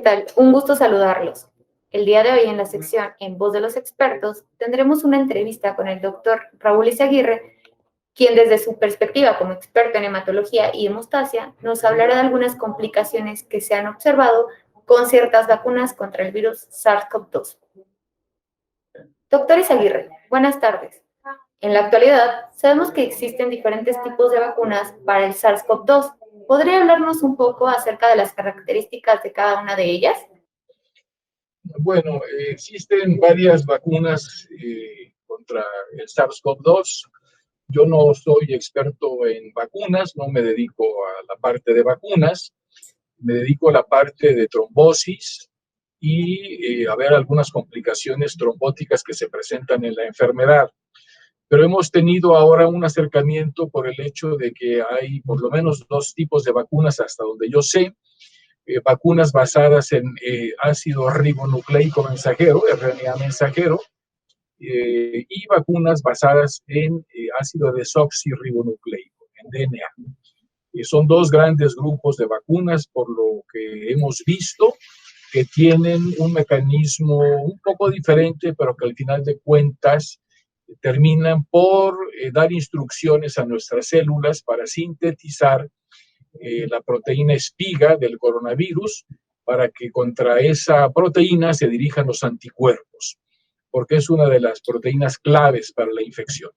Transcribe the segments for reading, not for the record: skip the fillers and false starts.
tal? Un gusto saludarlos. El día de hoy en la sección En Voz de los Expertos tendremos una entrevista con el doctor Raúl Izaguirre, quien desde su perspectiva como experto en hematología y hemostasia nos hablará de algunas complicaciones que se han observado con ciertas vacunas contra el virus SARS-CoV-2. Doctor Izaguirre, buenas tardes. En la actualidad, sabemos que existen diferentes tipos de vacunas para el SARS-CoV-2. ¿Podría hablarnos un poco acerca de las características de cada una de ellas? Bueno, existen varias vacunas contra el SARS-CoV-2. Yo no soy experto en vacunas, no me dedico a la parte de vacunas, me dedico a la parte de trombosis y a ver algunas complicaciones trombóticas que se presentan en la enfermedad. Pero hemos tenido ahora un acercamiento por el hecho de que hay por lo menos dos tipos de vacunas hasta donde yo sé, vacunas basadas en ácido ribonucleico mensajero, RNA mensajero, y vacunas basadas en ácido desoxirribonucleico, en DNA. Son dos grandes grupos de vacunas, por lo que hemos visto, que tienen un mecanismo un poco diferente, pero que al final de cuentas terminan por dar instrucciones a nuestras células para sintetizar la proteína espiga del coronavirus para que contra esa proteína se dirijan los anticuerpos, porque es una de las proteínas claves para la infección.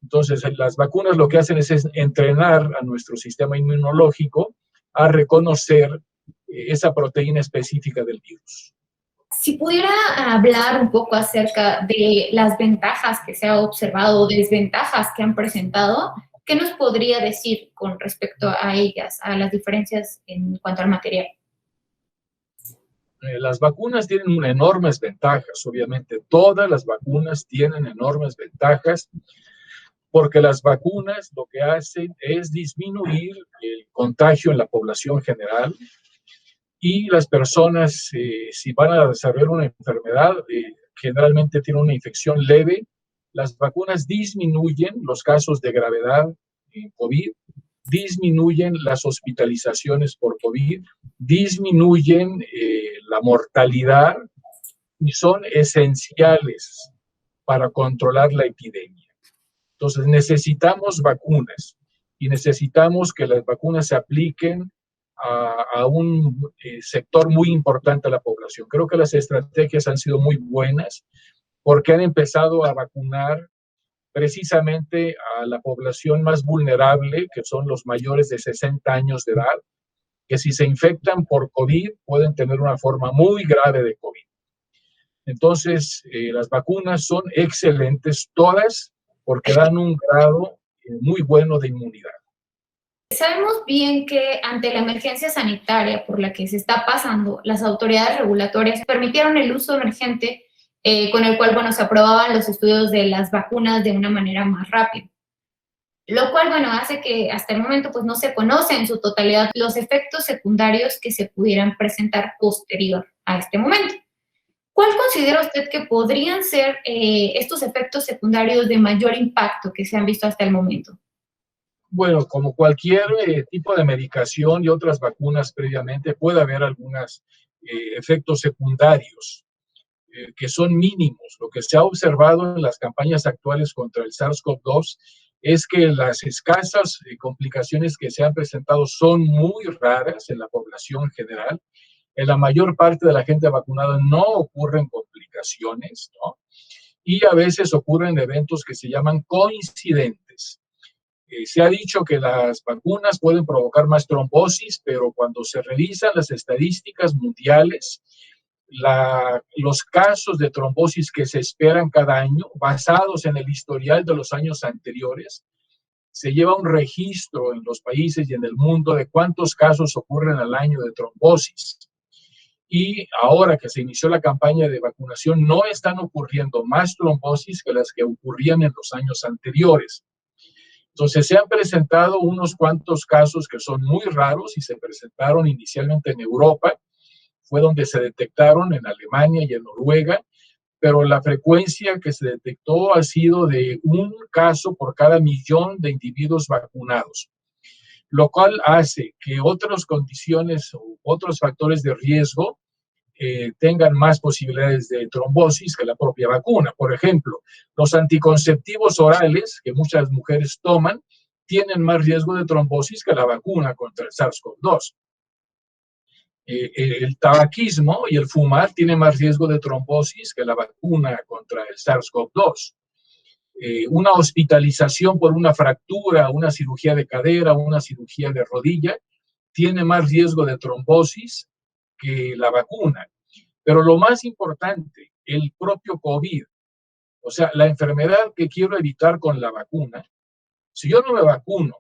Entonces, las vacunas lo que hacen es entrenar a nuestro sistema inmunológico a reconocer esa proteína específica del virus. Si pudiera hablar un poco acerca de las ventajas que se ha observado o desventajas que han presentado, ¿qué nos podría decir con respecto a ellas, a las diferencias en cuanto al material? Las vacunas tienen enormes ventajas, obviamente. Todas las vacunas tienen enormes ventajas porque las vacunas lo que hacen es disminuir el contagio en la población general y las personas, si van a desarrollar una enfermedad, generalmente tienen una infección leve. Las vacunas disminuyen los casos de gravedad en COVID, disminuyen las hospitalizaciones por COVID, disminuyen la mortalidad y son esenciales para controlar la epidemia. Entonces necesitamos vacunas y necesitamos que las vacunas se apliquen a un sector muy importante de la población. Creo que las estrategias han sido muy buenas porque han empezado a vacunar precisamente a la población más vulnerable, que son los mayores de 60 años de edad, que si se infectan por COVID pueden tener una forma muy grave de COVID. Entonces, las vacunas son excelentes todas porque dan un grado muy bueno de inmunidad. Sabemos bien que ante la emergencia sanitaria por la que se está pasando, las autoridades regulatorias permitieron el uso emergente con el cual, se aprobaban los estudios de las vacunas de una manera más rápida. Lo cual, hace que hasta el momento no se conoce en su totalidad los efectos secundarios que se pudieran presentar posterior a este momento. ¿Cuál considera usted que podrían ser estos efectos secundarios de mayor impacto que se han visto hasta el momento? Bueno, como cualquier tipo de medicación y otras vacunas previamente, puede haber algunos efectos secundarios que son mínimos. Lo que se ha observado en las campañas actuales contra el SARS-CoV-2 es que las escasas complicaciones que se han presentado son muy raras en la población general. En la mayor parte de la gente vacunada no ocurren complicaciones, ¿no? Y a veces ocurren eventos que se llaman coincidentes. Se ha dicho que las vacunas pueden provocar más trombosis, pero cuando se revisan las estadísticas mundiales, los casos de trombosis que se esperan cada año, basados en el historial de los años anteriores, se lleva un registro en los países y en el mundo de cuántos casos ocurren al año de trombosis. Y ahora que se inició la campaña de vacunación, no están ocurriendo más trombosis que las que ocurrían en los años anteriores. Entonces, se han presentado unos cuantos casos que son muy raros y se presentaron inicialmente en Europa, fue donde se detectaron en Alemania y en Noruega, pero la frecuencia que se detectó ha sido de un caso por cada 1.000.000 de individuos vacunados, lo cual hace que otras condiciones o otros factores de riesgo tengan más posibilidades de trombosis que la propia vacuna. Por ejemplo, los anticonceptivos orales que muchas mujeres toman tienen más riesgo de trombosis que la vacuna contra el SARS-CoV-2. El tabaquismo y el fumar tienen más riesgo de trombosis que la vacuna contra el SARS-CoV-2. Una hospitalización por una fractura, una cirugía de cadera, una cirugía de rodilla, tiene más riesgo de trombosis que la vacuna. Pero lo más importante, el propio COVID, o sea, la enfermedad que quiero evitar con la vacuna, si yo no me vacuno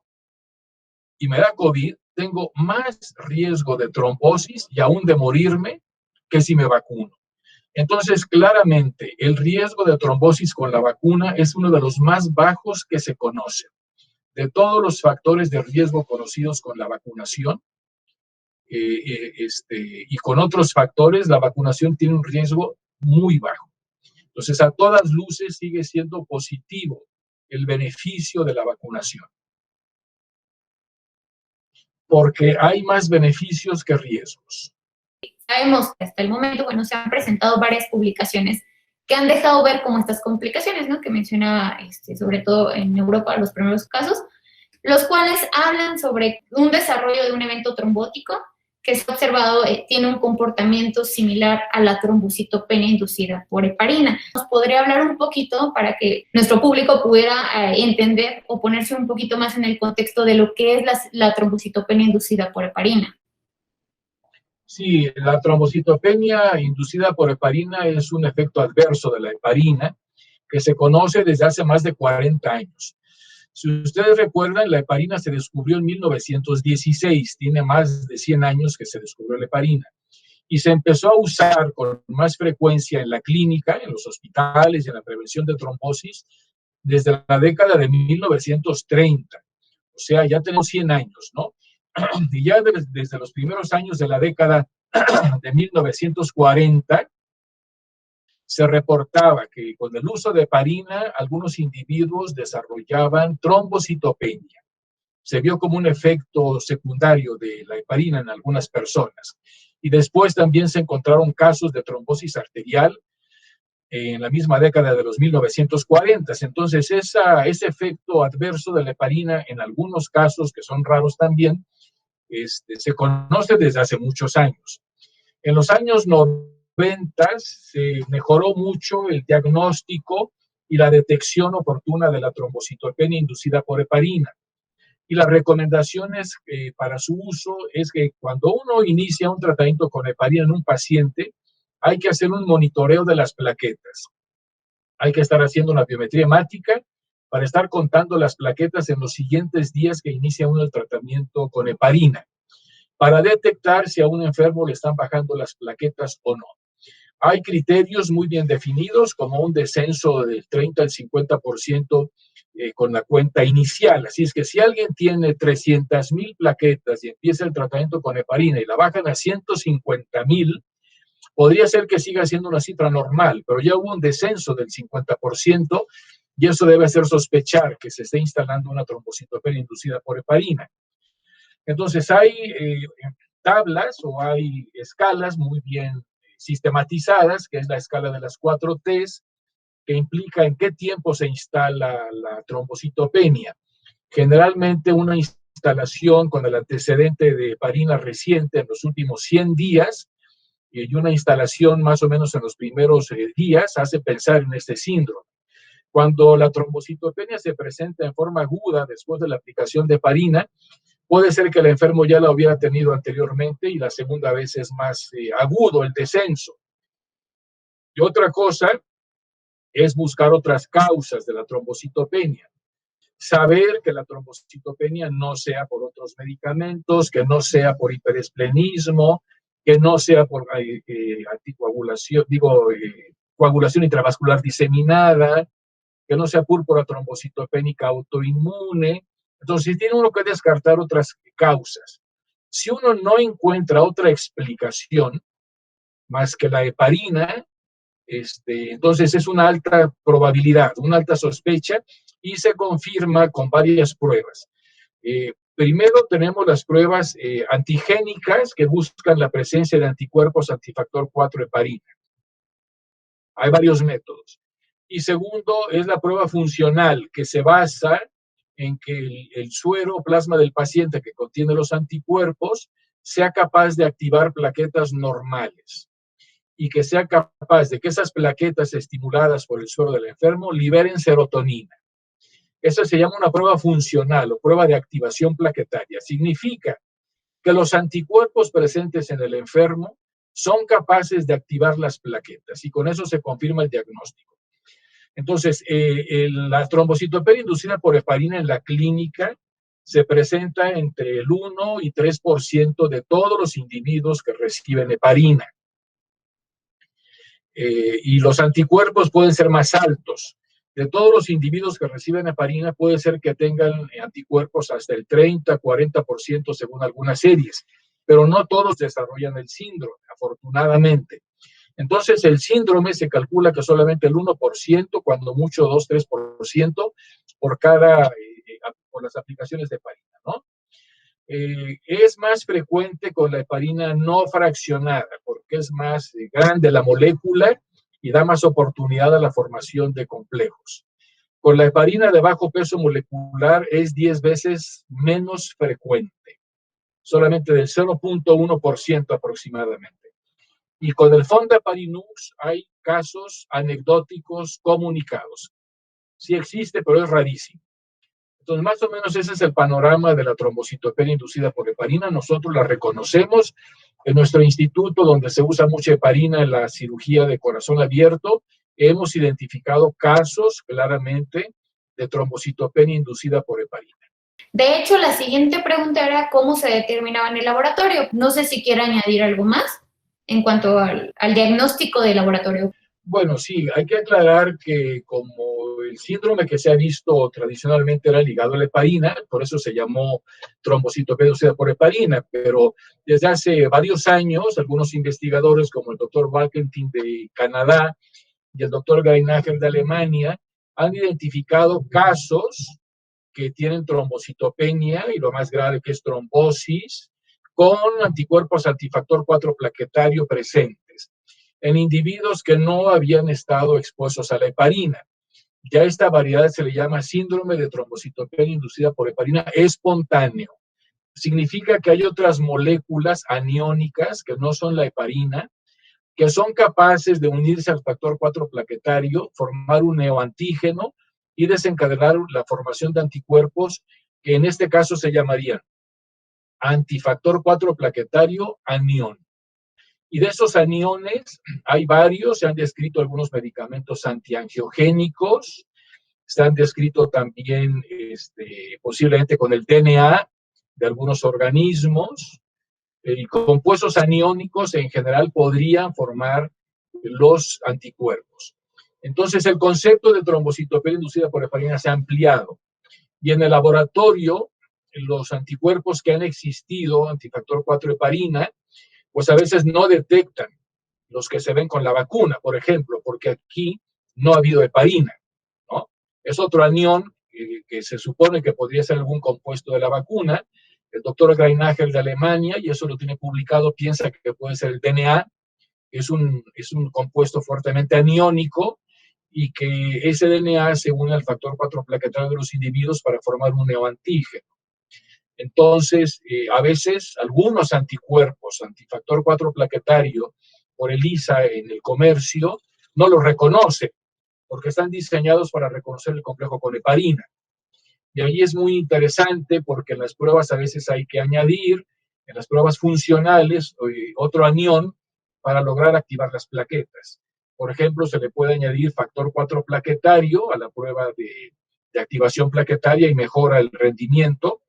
y me da COVID, tengo más riesgo de trombosis y aún de morirme que si me vacuno. Entonces, claramente, el riesgo de trombosis con la vacuna es uno de los más bajos que se conocen. De todos los factores de riesgo conocidos con la vacunación, y con otros factores, la vacunación tiene un riesgo muy bajo. Entonces, a todas luces sigue siendo positivo el beneficio de la vacunación, porque hay más beneficios que riesgos. Sabemos que hasta el momento, bueno, se han presentado varias publicaciones que han dejado ver como estas complicaciones, ¿no? Que mencionaba, sobre todo en Europa, los primeros casos, los cuales hablan sobre un desarrollo de un evento trombótico que se ha observado tiene un comportamiento similar a la trombocitopenia inducida por heparina. ¿Nos podría hablar un poquito para que nuestro público pudiera entender o ponerse un poquito más en el contexto de lo que es la trombocitopenia inducida por heparina? Sí, la trombocitopenia inducida por heparina es un efecto adverso de la heparina que se conoce desde hace más de 40 años. Si ustedes recuerdan, la heparina se descubrió en 1916, tiene más de 100 años que se descubrió la heparina, y se empezó a usar con más frecuencia en la clínica, en los hospitales y en la prevención de trombosis desde la década de 1930. O sea, ya tenemos 100 años, ¿no? Y ya desde los primeros años de la década de 1940, se reportaba que con el uso de heparina algunos individuos desarrollaban trombocitopenia. Se vio como un efecto secundario de la heparina en algunas personas. Y después también se encontraron casos de trombosis arterial en la misma década de los 1940. Entonces, ese efecto adverso de la heparina, en algunos casos que son raros también, se conoce desde hace muchos años. En los años 90 se mejoró mucho el diagnóstico y la detección oportuna de la trombocitopenia inducida por heparina. Y las recomendaciones para su uso es que cuando uno inicia un tratamiento con heparina en un paciente, hay que hacer un monitoreo de las plaquetas. Hay que estar haciendo una biometría hemática para estar contando las plaquetas en los siguientes días que inicia uno el tratamiento con heparina, para detectar si a un enfermo le están bajando las plaquetas o no. Hay criterios muy bien definidos, como un descenso del 30 al 50% con la cuenta inicial. Así es que si alguien tiene 300,000 plaquetas y empieza el tratamiento con heparina y la bajan a 150,000, podría ser que siga siendo una cifra normal, pero ya hubo un descenso del 50% y eso debe hacer sospechar que se esté instalando una trombocitopenia inducida por heparina. Entonces hay tablas o hay escalas muy bien sistematizadas, que es la escala de las 4 T's, que implica en qué tiempo se instala la trombocitopenia. Generalmente una instalación con el antecedente de heparina reciente en los últimos 100 días y una instalación más o menos en los primeros días hace pensar en este síndrome. Cuando la trombocitopenia se presenta en forma aguda después de la aplicación de heparina, puede ser que el enfermo ya la hubiera tenido anteriormente y la segunda vez es más agudo el descenso. Y otra cosa es buscar otras causas de la trombocitopenia. Saber que la trombocitopenia no sea por otros medicamentos, que no sea por hiperesplenismo, que no sea por anticoagulación, coagulación intravascular diseminada, que no sea púrpura trombocitopénica autoinmune. Entonces, tiene uno que descartar otras causas. Si uno no encuentra otra explicación más que la heparina, entonces es una alta probabilidad, una alta sospecha y se confirma con varias pruebas. Primero tenemos las pruebas antigénicas que buscan la presencia de anticuerpos antifactor 4 heparina. Hay varios métodos. Y segundo es la prueba funcional, que se basa en que el suero o plasma del paciente que contiene los anticuerpos sea capaz de activar plaquetas normales y que sea capaz de que esas plaquetas estimuladas por el suero del enfermo liberen serotonina. Esa se llama una prueba funcional o prueba de activación plaquetaria. Significa que los anticuerpos presentes en el enfermo son capaces de activar las plaquetas y con eso se confirma el diagnóstico. Entonces, la trombocitopenia inducida por heparina en la clínica se presenta entre el 1 y 3% de todos los individuos que reciben heparina. Y los anticuerpos pueden ser más altos. De todos los individuos que reciben heparina, puede ser que tengan anticuerpos hasta el 30, 40% según algunas series, pero no todos desarrollan el síndrome, afortunadamente. Entonces, el síndrome se calcula que solamente el 1%, cuando mucho 2, 3% por las aplicaciones de heparina, ¿no? Es más frecuente con la heparina no fraccionada, porque es más grande la molécula y da más oportunidad a la formación de complejos. Con la heparina de bajo peso molecular es 10 veces menos frecuente, solamente del 0.1% aproximadamente. Y con el Fondaparinux hay casos anecdóticos comunicados. Sí existe, pero es rarísimo. Entonces, más o menos ese es el panorama de la trombocitopenia inducida por heparina. Nosotros la reconocemos en nuestro instituto, donde se usa mucha heparina en la cirugía de corazón abierto. Hemos identificado casos claramente de trombocitopenia inducida por heparina. De hecho, la siguiente pregunta era cómo se determinaba en el laboratorio. No sé si quiere añadir algo más en cuanto al diagnóstico de laboratorio. Bueno, sí, hay que aclarar que como el síndrome que se ha visto tradicionalmente era ligado a la heparina, por eso se llamó trombocitopenia inducida por heparina, pero desde hace varios años, algunos investigadores como el doctor Walkentin de Canadá y el doctor Greinacher de Alemania han identificado casos que tienen trombocitopenia y lo más grave que es trombosis con anticuerpos antifactor 4 plaquetario presentes en individuos que no habían estado expuestos a la heparina. Ya esta variedad se le llama síndrome de trombocitopenia inducida por heparina espontáneo. Significa que hay otras moléculas aniónicas que no son la heparina, que son capaces de unirse al factor 4 plaquetario, formar un neoantígeno y desencadenar la formación de anticuerpos que en este caso se llamarían antifactor 4 plaquetario anión. Y de esos aniones hay varios, se han descrito algunos medicamentos antiangiogénicos, se han descrito también posiblemente con el DNA de algunos organismos, y compuestos aniónicos en general podrían formar los anticuerpos. Entonces el concepto de trombocitopenia inducida por heparina se ha ampliado y en el laboratorio los anticuerpos que han existido, antifactor 4 heparina, pues a veces no detectan los que se ven con la vacuna, por ejemplo, porque aquí no ha habido heparina, ¿no? Es otro anión que se supone que podría ser algún compuesto de la vacuna. El doctor Greinacher de Alemania, y eso lo tiene publicado, piensa que puede ser el DNA, es un compuesto fuertemente aniónico y que ese DNA se une al factor 4 plaquetario de los individuos para formar un neoantígeno. Entonces, a veces algunos anticuerpos, antifactor 4 plaquetario, por ELISA en el comercio, no los reconoce, porque están diseñados para reconocer el complejo con heparina. Y ahí es muy interesante porque en las pruebas a veces hay que añadir, en las pruebas funcionales, otro anión para lograr activar las plaquetas. Por ejemplo, se le puede añadir factor 4 plaquetario a la prueba de activación plaquetaria y mejora el rendimiento.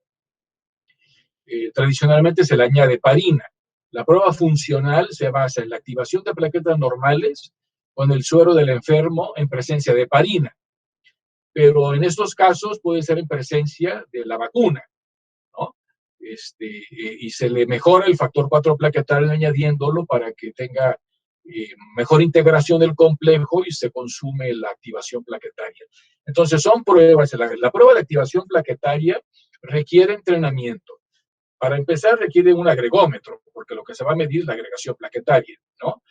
Tradicionalmente se le añade heparina. La prueba funcional se basa en la activación de plaquetas normales con el suero del enfermo en presencia de heparina. Pero en estos casos puede ser en presencia de la vacuna, ¿no? Y se le mejora el factor 4 plaquetario añadiéndolo para que tenga mejor integración del complejo y se consume la activación plaquetaria. Entonces son pruebas, la prueba de activación plaquetaria requiere entrenamiento. Para empezar, requiere un agregómetro, porque lo que se va a medir es la agregación plaquetaria, ¿no?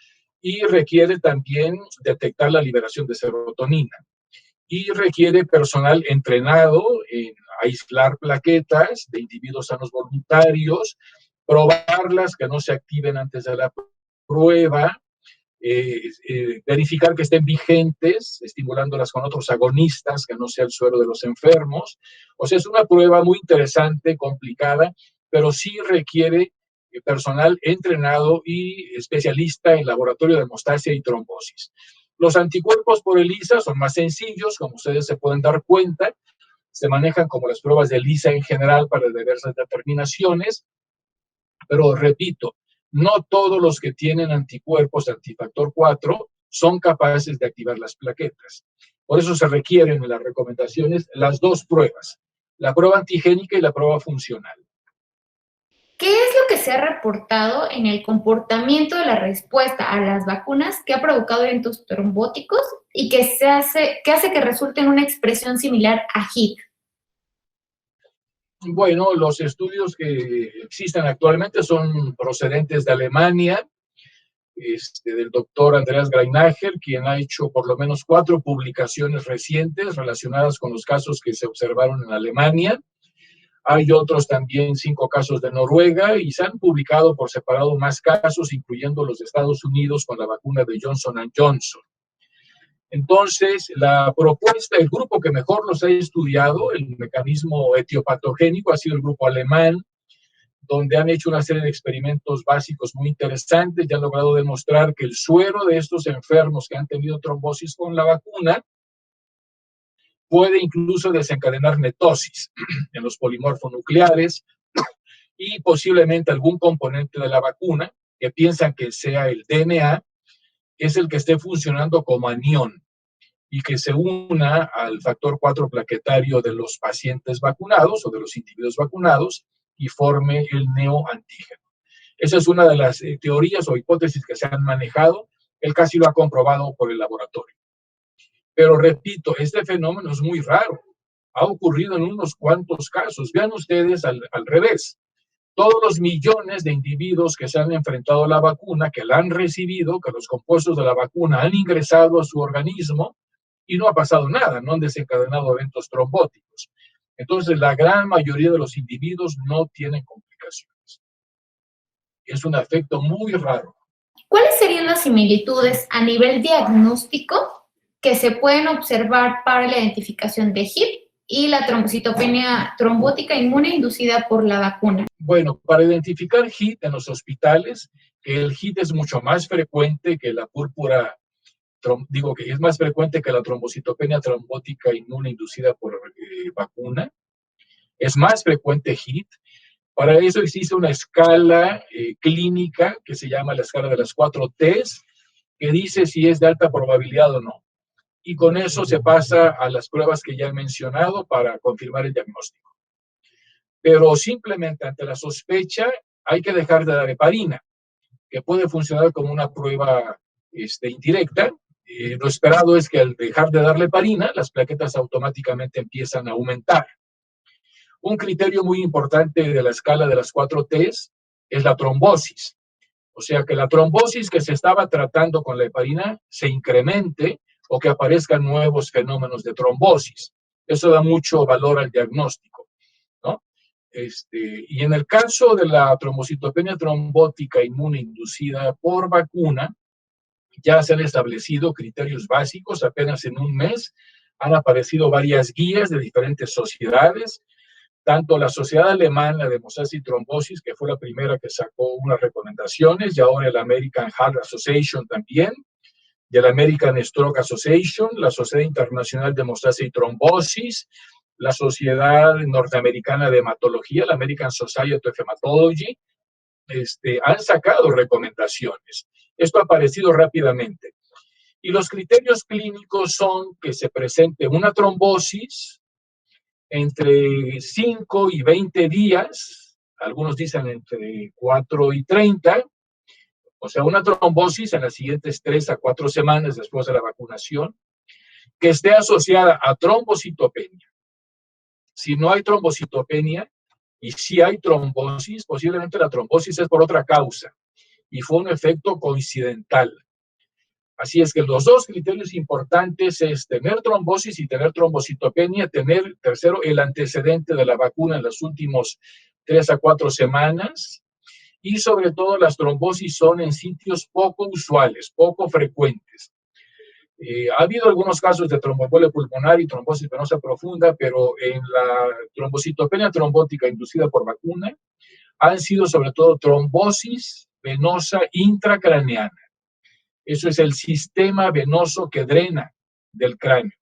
Y requiere también detectar la liberación de serotonina. Y requiere personal entrenado en aislar plaquetas de individuos sanos voluntarios, probarlas, que no se activen antes de la prueba, verificar que estén vigentes, estimulándolas con otros agonistas, que no sea el suero de los enfermos. O sea, es una prueba muy interesante, complicada, pero sí requiere personal entrenado y especialista en laboratorio de hemostasia y trombosis. Los anticuerpos por ELISA son más sencillos, como ustedes se pueden dar cuenta, se manejan como las pruebas de ELISA en general para diversas determinaciones, pero repito, no todos los que tienen anticuerpos antifactor 4 son capaces de activar las plaquetas. Por eso se requieren en las recomendaciones las dos pruebas, la prueba antigénica y la prueba funcional. ¿Qué es lo que se ha reportado en el comportamiento de la respuesta a las vacunas que ha provocado eventos trombóticos y que hace que resulte en una expresión similar a HIT? Bueno, los estudios que existen actualmente son procedentes de Alemania, del doctor Andreas Greinacher, quien ha hecho por lo menos 4 publicaciones recientes relacionadas con los casos que se observaron en Alemania. Hay otros también 5 casos de Noruega y se han publicado por separado más casos, incluyendo los de Estados Unidos con la vacuna de Johnson & Johnson. Entonces, la propuesta, el grupo que mejor los ha estudiado, el mecanismo etiopatogénico, ha sido el grupo alemán, donde han hecho una serie de experimentos básicos muy interesantes y han logrado demostrar que el suero de estos enfermos que han tenido trombosis con la vacuna puede incluso desencadenar netosis en los polimorfonucleares y posiblemente algún componente de la vacuna, que piensan que sea el DNA, es el que esté funcionando como anión y que se una al factor 4 plaquetario de los pacientes vacunados o de los individuos vacunados y forme el neoantígeno. Esa es una de las teorías o hipótesis que se han manejado. Él casi lo ha comprobado por el laboratorio. Pero repito, este fenómeno es muy raro. Ha ocurrido en unos cuantos casos. Vean ustedes al revés. Todos los millones de individuos que se han enfrentado a la vacuna, que la han recibido, que los compuestos de la vacuna han ingresado a su organismo y no ha pasado nada, no han desencadenado eventos trombóticos. Entonces, la gran mayoría de los individuos no tienen complicaciones. Es un efecto muy raro. ¿Cuáles serían las similitudes a nivel diagnóstico que se pueden observar para la identificación de HIT y la trombocitopenia trombótica inmune inducida por la vacuna? Bueno, para identificar HIT en los hospitales, el HIT es mucho más frecuente que la púrpura, digo que es más frecuente que la trombocitopenia trombótica inmune inducida por vacuna. Es más frecuente HIT. Para eso existe una escala clínica que se llama la escala de las 4 T's, que dice si es de alta probabilidad o no. Y con eso se pasa a las pruebas que ya he mencionado para confirmar el diagnóstico. Pero simplemente ante la sospecha hay que dejar de dar heparina, que puede funcionar como una prueba indirecta. Lo esperado es que al dejar de darle heparina, las plaquetas automáticamente empiezan a aumentar. Un criterio muy importante de la escala de las 4 T's es la trombosis. O sea, que la trombosis que se estaba tratando con la heparina se incremente o que aparezcan nuevos fenómenos de trombosis. Eso da mucho valor al diagnóstico, ¿no? Y en el caso de la trombocitopenia trombótica inmune inducida por vacuna, ya se han establecido criterios básicos. Apenas en un mes han aparecido varias guías de diferentes sociedades, tanto la Sociedad Alemana de Hemostasia y Trombosis, que fue la primera que sacó unas recomendaciones, y ahora el American Heart Association también, y el American Stroke Association, la Sociedad Internacional de Hemostasia y Trombosis, la Sociedad Norteamericana de Hematología, la American Society of Hematology, han sacado recomendaciones. Esto ha aparecido rápidamente. Y los criterios clínicos son que se presente una trombosis entre 5 y 20 días, algunos dicen entre 4 y 30, o sea, una trombosis en las siguientes 3 a 4 semanas después de la vacunación, que esté asociada a trombocitopenia, Si no hay trombocitopenia y si hay trombosis, posiblemente la trombosis es por otra causa y fue un efecto coincidental. Así es que los dos criterios importantes es tener trombosis y tener trombocitopenia, tener, tercero, el antecedente de la vacuna en los últimos 3 a 4 semanas, y sobre todo las trombosis son en sitios poco usuales, poco frecuentes. Ha habido algunos casos de tromboembolia pulmonar y trombosis venosa profunda, pero en la trombocitopenia trombótica inducida por vacuna han sido sobre todo trombosis venosa intracraneana. Eso es el sistema venoso que drena del cráneo.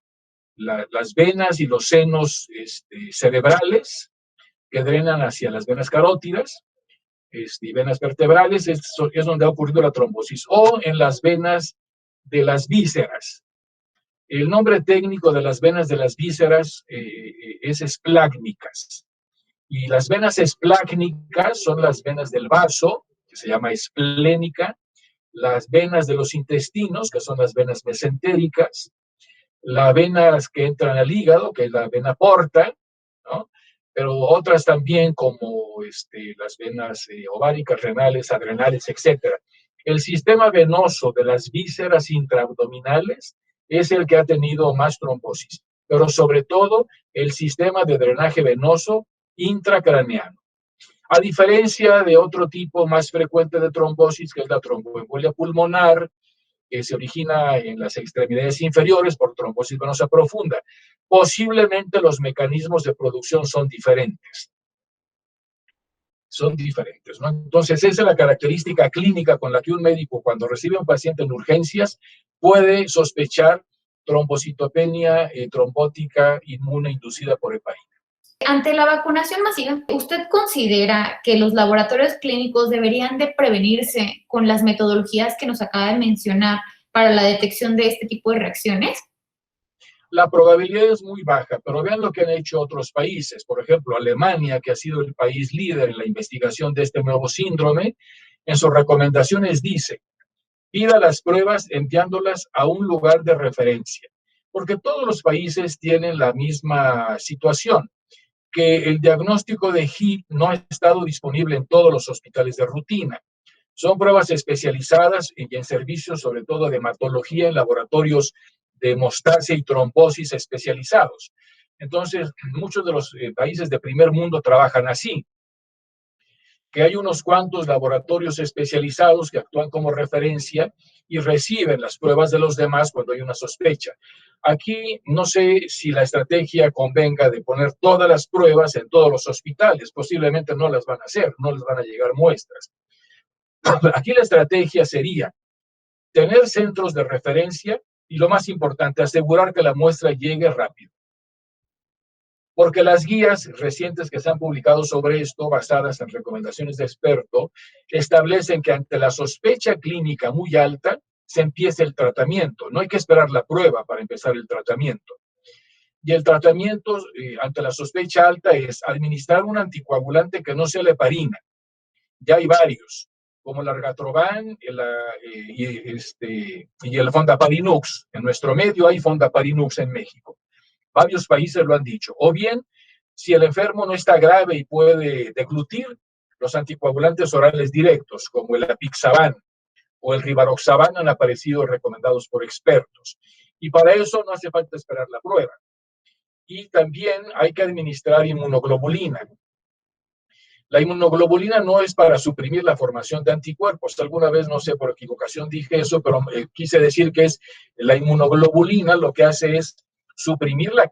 Las venas y los senos cerebrales que drenan hacia las venas carótidas y venas vertebrales es donde ha ocurrido la trombosis. O en las venas de las vísceras. El nombre técnico de las venas de las vísceras es esplácnicas. Y las venas esplácnicas son las venas del vaso, que se llama esplénica, las venas de los intestinos, que son las venas mesentéricas, las venas que entran al hígado, que es la vena porta, ¿no? Pero otras también como las venas ováricas, renales, adrenales, etc. El sistema venoso de las vísceras intraabdominales es el que ha tenido más trombosis, pero sobre todo el sistema de drenaje venoso intracraneano. A diferencia de otro tipo más frecuente de trombosis, que es la tromboembolia pulmonar, que se origina en las extremidades inferiores por trombosis venosa profunda. Posiblemente los mecanismos de producción son diferentes. Son diferentes, ¿no? Entonces, esa es la característica clínica con la que un médico, cuando recibe a un paciente en urgencias, puede sospechar trombocitopenia trombótica inmune inducida por heparina. Ante la vacunación masiva, ¿usted considera que los laboratorios clínicos deberían de prevenirse con las metodologías que nos acaba de mencionar para la detección de este tipo de reacciones? La probabilidad es muy baja, pero vean lo que han hecho otros países. Por ejemplo, Alemania, que ha sido el país líder en la investigación de este nuevo síndrome, en sus recomendaciones dice, pida las pruebas enviándolas a un lugar de referencia, porque todos los países tienen la misma situación, que el diagnóstico de HIV no ha estado disponible en todos los hospitales de rutina. Son pruebas especializadas y en servicios, sobre todo de hematología, en laboratorios de hemostasia y trombosis especializados. Entonces, muchos de los países de primer mundo trabajan así, que hay unos cuantos laboratorios especializados que actúan como referencia y reciben las pruebas de los demás cuando hay una sospecha. Aquí no sé si la estrategia convenga de poner todas las pruebas en todos los hospitales, posiblemente no las van a hacer, no les van a llegar muestras. Aquí la estrategia sería tener centros de referencia y, lo más importante, asegurar que la muestra llegue rápido. Porque las guías recientes que se han publicado sobre esto, basadas en recomendaciones de experto, establecen que ante la sospecha clínica muy alta, se empiece el tratamiento. No hay que esperar la prueba para empezar el tratamiento. Y el tratamiento ante la sospecha alta es administrar un anticoagulante que no sea la heparina. Ya hay varios, como el Argatroban y el Fondaparinux. En nuestro medio hay Fondaparinux en México. Varios países lo han dicho. O bien, si el enfermo no está grave y puede deglutir, los anticoagulantes orales directos, como el Apixaban o el Rivaroxaban, han aparecido recomendados por expertos. Y para eso no hace falta esperar la prueba. Y también hay que administrar inmunoglobulina. La inmunoglobulina no es para suprimir la formación de anticuerpos. Alguna vez, no sé, por equivocación dije eso, pero quise decir que es la inmunoglobulina lo que hace es suprimir la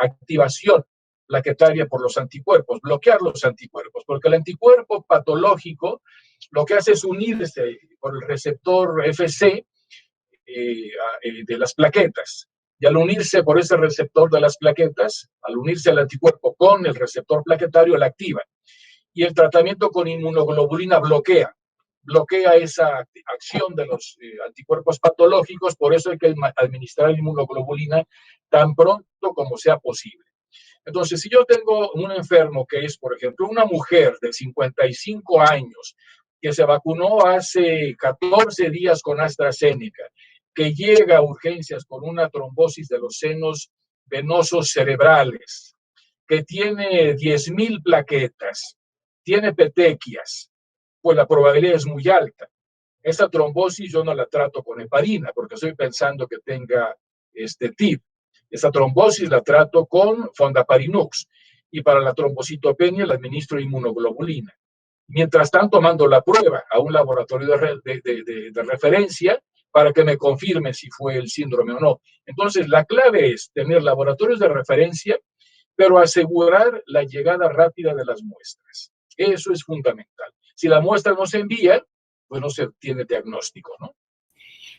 activación plaquetaria por los anticuerpos, bloquear los anticuerpos, porque el anticuerpo patológico lo que hace es unirse por el receptor FC de las plaquetas. Y al unirse por ese receptor de las plaquetas, al unirse al anticuerpo con el receptor plaquetario, la activa. Y el tratamiento con inmunoglobulina bloquea esa acción de los anticuerpos patológicos, por eso hay que administrar inmunoglobulina tan pronto como sea posible. Entonces, si yo tengo un enfermo que es, por ejemplo, una mujer de 55 años que se vacunó hace 14 días con AstraZeneca, que llega a urgencias con una trombosis de los senos venosos cerebrales, que tiene 10,000 plaquetas, tiene petequias, pues la probabilidad es muy alta. Esa trombosis yo no la trato con heparina porque estoy pensando que tenga TIP. Esa trombosis la trato con fondaparinux y para la trombocitopenia la administro inmunoglobulina. Mientras tanto mando la prueba a un laboratorio de referencia para que me confirme si fue el síndrome o no. Entonces la clave es tener laboratorios de referencia, pero asegurar la llegada rápida de las muestras. Eso es fundamental. Si la muestra no se envía, pues no se tiene diagnóstico, ¿no?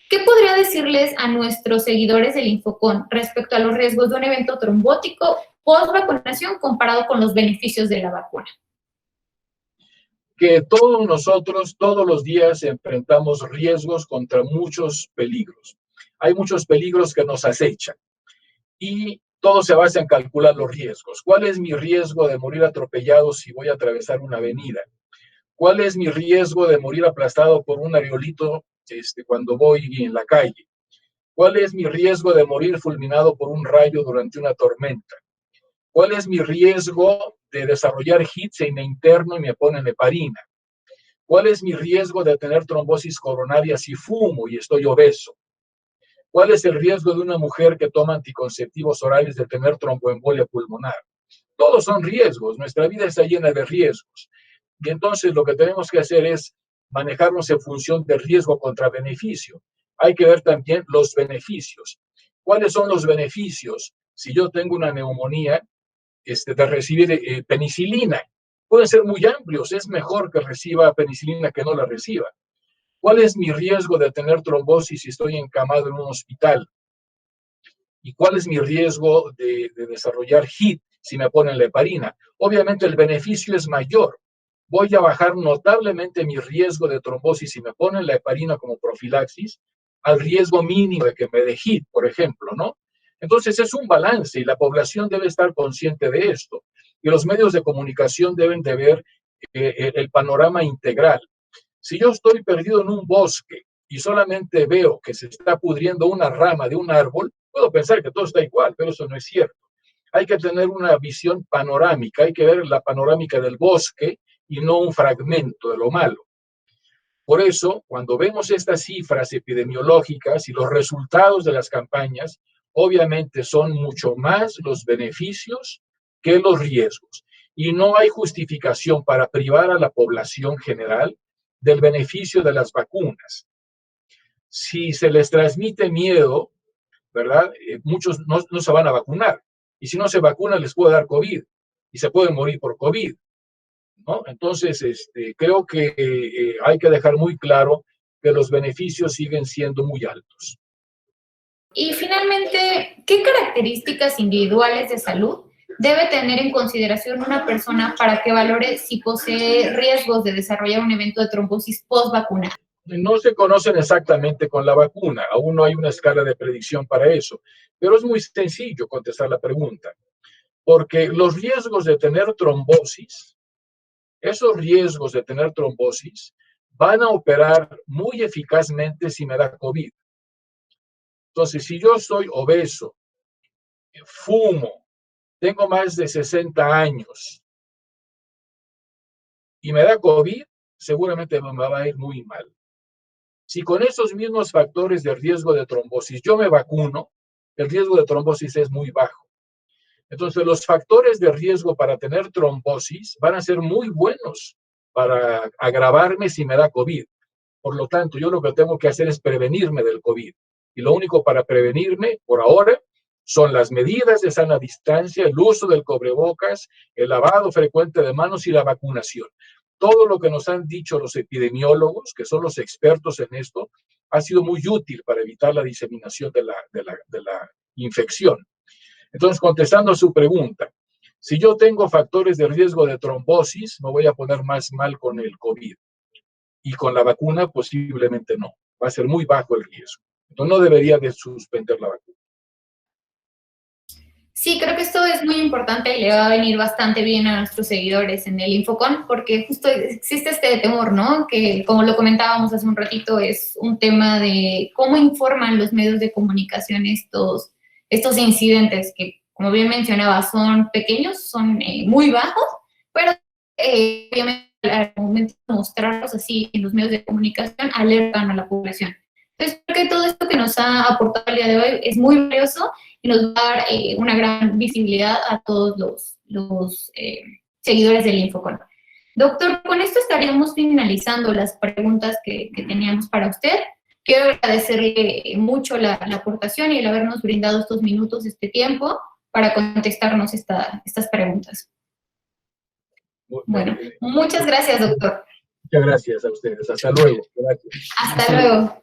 ¿Qué podría decirles a nuestros seguidores del Infocon respecto a los riesgos de un evento trombótico post-vacunación comparado con los beneficios de la vacuna? Que todos nosotros, todos los días, enfrentamos riesgos contra muchos peligros. Hay muchos peligros que nos acechan y todo se basa en calcular los riesgos. ¿Cuál es mi riesgo de morir atropellado si voy a atravesar una avenida? ¿Cuál es mi riesgo de morir aplastado por un aerolito cuando voy en la calle? ¿Cuál es mi riesgo de morir fulminado por un rayo durante una tormenta? ¿Cuál es mi riesgo de desarrollar HIT si me interno y me ponen heparina? ¿Cuál es mi riesgo de tener trombosis coronaria si fumo y estoy obeso? ¿Cuál es el riesgo de una mujer que toma anticonceptivos orales de tener tromboembolia pulmonar? Todos son riesgos, nuestra vida está llena de riesgos. Y entonces lo que tenemos que hacer es manejarnos en función del riesgo contra beneficio. Hay que ver también los beneficios. ¿Cuáles son los beneficios si yo tengo una neumonía de recibir penicilina? Pueden ser muy amplios, es mejor que reciba penicilina que no la reciba. ¿Cuál es mi riesgo de tener trombosis si estoy encamado en un hospital? ¿Y cuál es mi riesgo de desarrollar HIT si me ponen la heparina? Obviamente el beneficio es mayor. Voy a bajar notablemente mi riesgo de trombosis si me ponen la heparina como profilaxis al riesgo mínimo de que me dé HIT, por ejemplo, ¿no? Entonces es un balance y la población debe estar consciente de esto. Y los medios de comunicación deben de ver el panorama integral. Si yo estoy perdido en un bosque y solamente veo que se está pudriendo una rama de un árbol, puedo pensar que todo está igual, pero eso no es cierto. Hay que tener una visión panorámica, hay que ver la panorámica del bosque y no un fragmento de lo malo. Por eso, cuando vemos estas cifras epidemiológicas y los resultados de las campañas, obviamente son mucho más los beneficios que los riesgos. Y no hay justificación para privar a la población general del beneficio de las vacunas. Si se les transmite miedo, ¿verdad? Muchos no se van a vacunar. Y si no se vacunan, les puede dar COVID. Y se pueden morir por COVID, ¿no? Entonces, creo que hay que dejar muy claro que los beneficios siguen siendo muy altos. Y finalmente, ¿qué características individuales de salud debe tener en consideración una persona para que valore si posee riesgos de desarrollar un evento de trombosis post-vacuna? No se conocen exactamente con la vacuna, aún no hay una escala de predicción para eso, pero es muy sencillo contestar la pregunta, porque los riesgos de tener trombosis, esos riesgos de tener trombosis van a operar muy eficazmente si me da COVID. Entonces, si yo soy obeso, fumo, tengo más de 60 años y me da COVID, seguramente me va a ir muy mal. Si con esos mismos factores de riesgo de trombosis yo me vacuno, el riesgo de trombosis es muy bajo. Entonces, los factores de riesgo para tener trombosis van a ser muy buenos para agravarme si me da COVID. Por lo tanto, yo lo que tengo que hacer es prevenirme del COVID. Y lo único para prevenirme, por ahora, son las medidas de sana distancia, el uso del cubrebocas, el lavado frecuente de manos y la vacunación. Todo lo que nos han dicho los epidemiólogos, que son los expertos en esto, ha sido muy útil para evitar la diseminación de la infección. Entonces, contestando a su pregunta, si yo tengo factores de riesgo de trombosis, me voy a poner más mal con el COVID. Y con la vacuna posiblemente no. Va a ser muy bajo el riesgo. Entonces, no debería de suspender la vacuna. Sí, creo que esto es muy importante y le va a venir bastante bien a nuestros seguidores en el Infocon, porque justo existe este temor, ¿no? Que, como lo comentábamos hace un ratito, es un tema de cómo informan los medios de comunicación estos incidentes que como bien mencionaba, son pequeños, son muy bajos, pero obviamente al momento de mostrarlos así en los medios de comunicación, alertan a la población. Entonces, creo que todo esto que nos ha aportado el día de hoy es muy valioso y nos va a dar una gran visibilidad a todos los seguidores del Infocon. Doctor, con esto estaríamos finalizando las preguntas que teníamos para usted. Quiero agradecerle mucho la aportación y el habernos brindado estos minutos, este tiempo, para contestarnos estas preguntas. Bueno, muchas gracias, doctor. Muchas gracias a ustedes. Hasta luego. Gracias. Hasta luego.